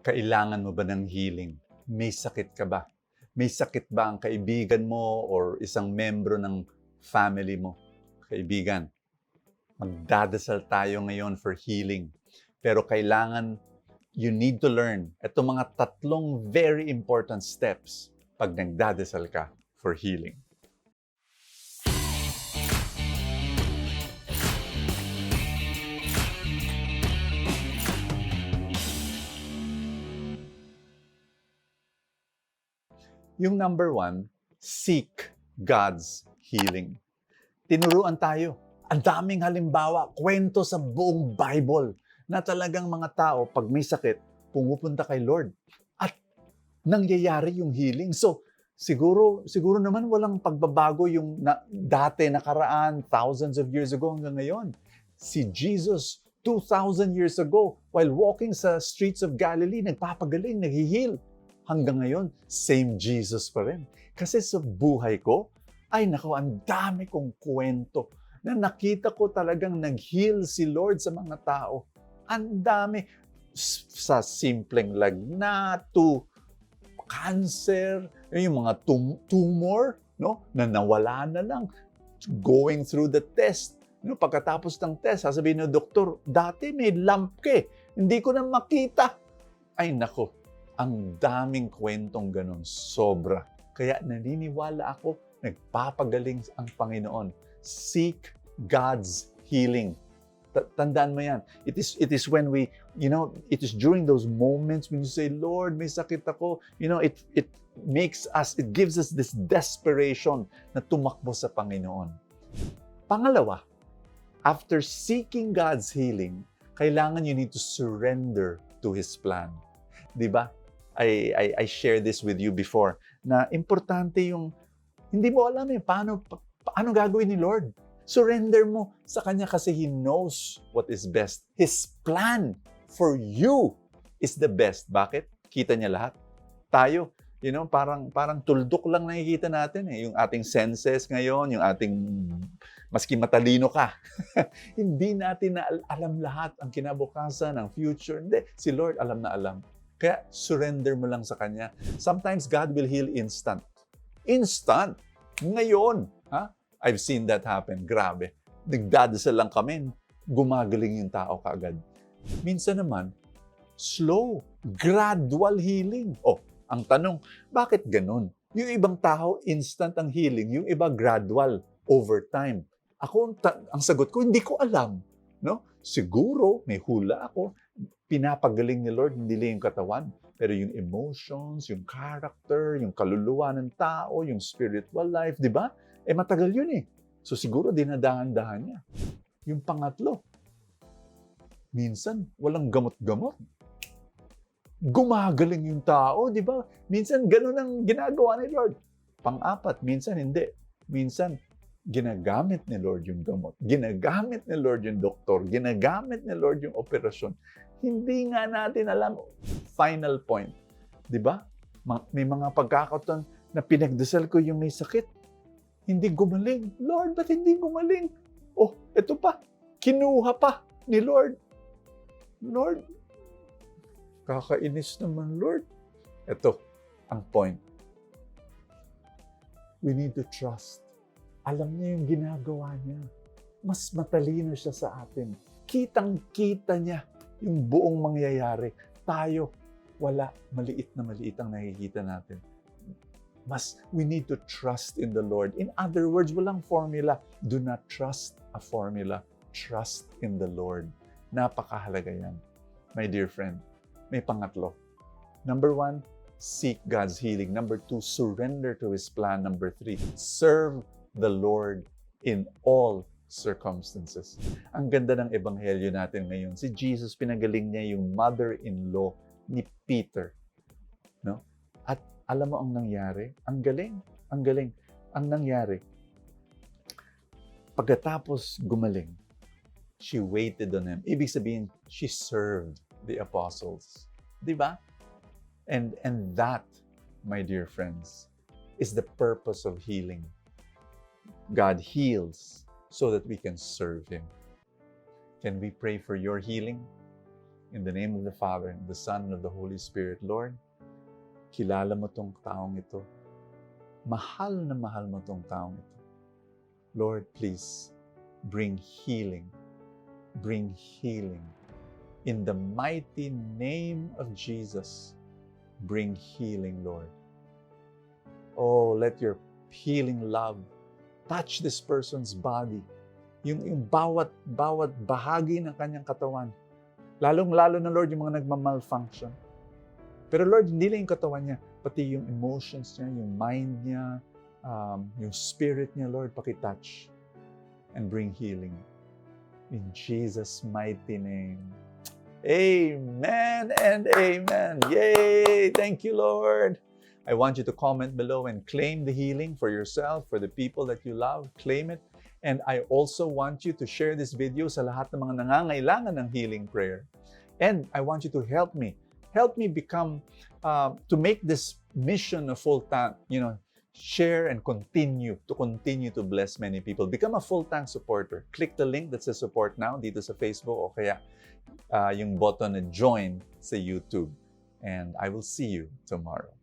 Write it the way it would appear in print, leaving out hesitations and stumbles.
Kailangan mo ba ng healing? May sakit ka ba? May sakit ba ang kaibigan mo or isang membro ng family mo? Kaibigan, magdadasal tayo ngayon for healing. Pero kailangan, you need to learn itong mga tatlong very important steps pag nagdadasal ka for healing. Yung number one, seek God's healing. Tinuruan tayo. Ang daming halimbawa, kwento sa buong Bible na talagang mga tao, pag may sakit, pumupunta kay Lord. At nangyayari yung healing. So, siguro naman walang pagbabago yung dati nakaraan, thousands of years ago hanggang ngayon. Si Jesus, 2,000 years ago, while walking sa streets of Galilee, nagpapagaling, nag-heal. Hanggang ngayon, same Jesus pa rin. Kasi sa buhay ko, ay naku, ang dami kong kwento na nakita ko talagang nag-heal si Lord sa mga tao. Ang dami. Sa simpleng lagnat, to cancer, yung mga tumor, no, na nawala na lang. Going through the test. No, pagkatapos ng test, sasabihin ng doktor, dati may lump ka eh. Hindi ko na makita. Ay naku, ang daming kwentong ganun, sobra. Kaya naniniwala ako, nagpapagaling ang Panginoon. Seek God's healing. Tandaan mo yan. It is when we, it is during those moments when you say, Lord, may sakit ako. It gives us this desperation na tumakbo sa Panginoon. Pangalawa, after seeking God's healing, kailangan you need to surrender to His plan. Diba? I shared this with you before, na importante yung, hindi mo alam paano gagawin ni Lord. Surrender mo sa Kanya kasi He knows what is best. His plan for you is the best. Bakit? Kita niya lahat. Tayo, parang tuldok lang nakikita natin eh. Yung ating senses ngayon, yung ating, maski matalino ka, hindi natin na alam lahat ang kinabukasan, ang future. Hindi, si Lord alam na alam. Kaya surrender mo lang sa Kanya. Sometimes God will heal instant. Instant! Ngayon! Ha? I've seen that happen. Grabe. Nagdadasal lang kami, gumagaling yung tao kaagad. Minsan naman, slow, gradual healing. Oh, ang tanong, bakit ganun? Yung ibang tao, instant ang healing. Yung iba, gradual, over time. Ako, ang sagot ko, hindi ko alam. No? Siguro, may hula ako. Pinapagaling ni Lord, hindi lang yung katawan, pero yung emotions, yung character, yung kaluluwa ng tao, yung spiritual life, di ba? Matagal yun eh. So siguro dinadahan-dahan niya. Yung pangatlo, minsan walang gamot-gamot. Gumagaling yung tao, di ba? Minsan ganun ang ginagawa ni Lord. Pang-apat, minsan hindi. Minsan, ginagamit ni Lord yung gamot. Ginagamit ni Lord yung doktor. Ginagamit ni Lord yung operasyon. Hindi nga natin alam. Final point. Di ba? May mga pagkakataon na pinagdasal ko yung may sakit. Hindi gumaling. Lord, ba't hindi gumaling? Oh, ito pa. Kinuha pa ni Lord. Lord, kakainis naman, Lord. Ito, ang point. We need to trust. Alam niya yung ginagawa niya. Mas matalino siya sa atin. Kitang-kita niya yung buong mangyayari. Tayo, wala. Maliit na maliit ang nakikita natin. We need to trust in the Lord. In other words, walang formula. Do not trust a formula. Trust in the Lord. Napakahalaga yan. My dear friend, may pangatlo. Number one, seek God's healing. Number two, surrender to His plan. Number three, serve the Lord in all circumstances. Ang ganda ng ebanghelyo natin ngayon. Si Jesus, pinagaling niya yung mother-in-law ni Peter. No? At alam mo ang nangyari? Ang galing. Ang galing. Ang nangyari, pagkatapos gumaling, she waited on Him. Ibig sabihin, she served the apostles. Di ba? And that, my dear friends, is the purpose of healing. God heals so that we can serve Him. Can we pray for your healing? In the name of the Father, and the Son, and of the Holy Spirit, Lord, kilala mo tong taong ito. Mahal na mahal mo tong taong ito. Lord, please, bring healing. Bring healing. In the mighty name of Jesus, bring healing, Lord. Oh, let your healing love touch this person's body. Yung bawat bahagi ng kanyang katawan. Lalong-lalo na, Lord, yung mga nagmamalfunction. Pero Lord, hindi lang yung katawan niya, pati yung emotions niya, yung mind niya, yung spirit niya, Lord, pakitouch and bring healing. In Jesus' mighty name. Amen and amen. Yay! Thank you, Lord. I want you to comment below and claim the healing for yourself, for the people that you love. Claim it. And I also want you to share this video sa lahat ng mga nangangailangan ng healing prayer. And I want you to help me become, to make this mission a full-time, share and continue to bless many people. Become a full-time supporter. Click the link that says support now dito sa Facebook o kaya yung button na join sa YouTube. And I will see you tomorrow.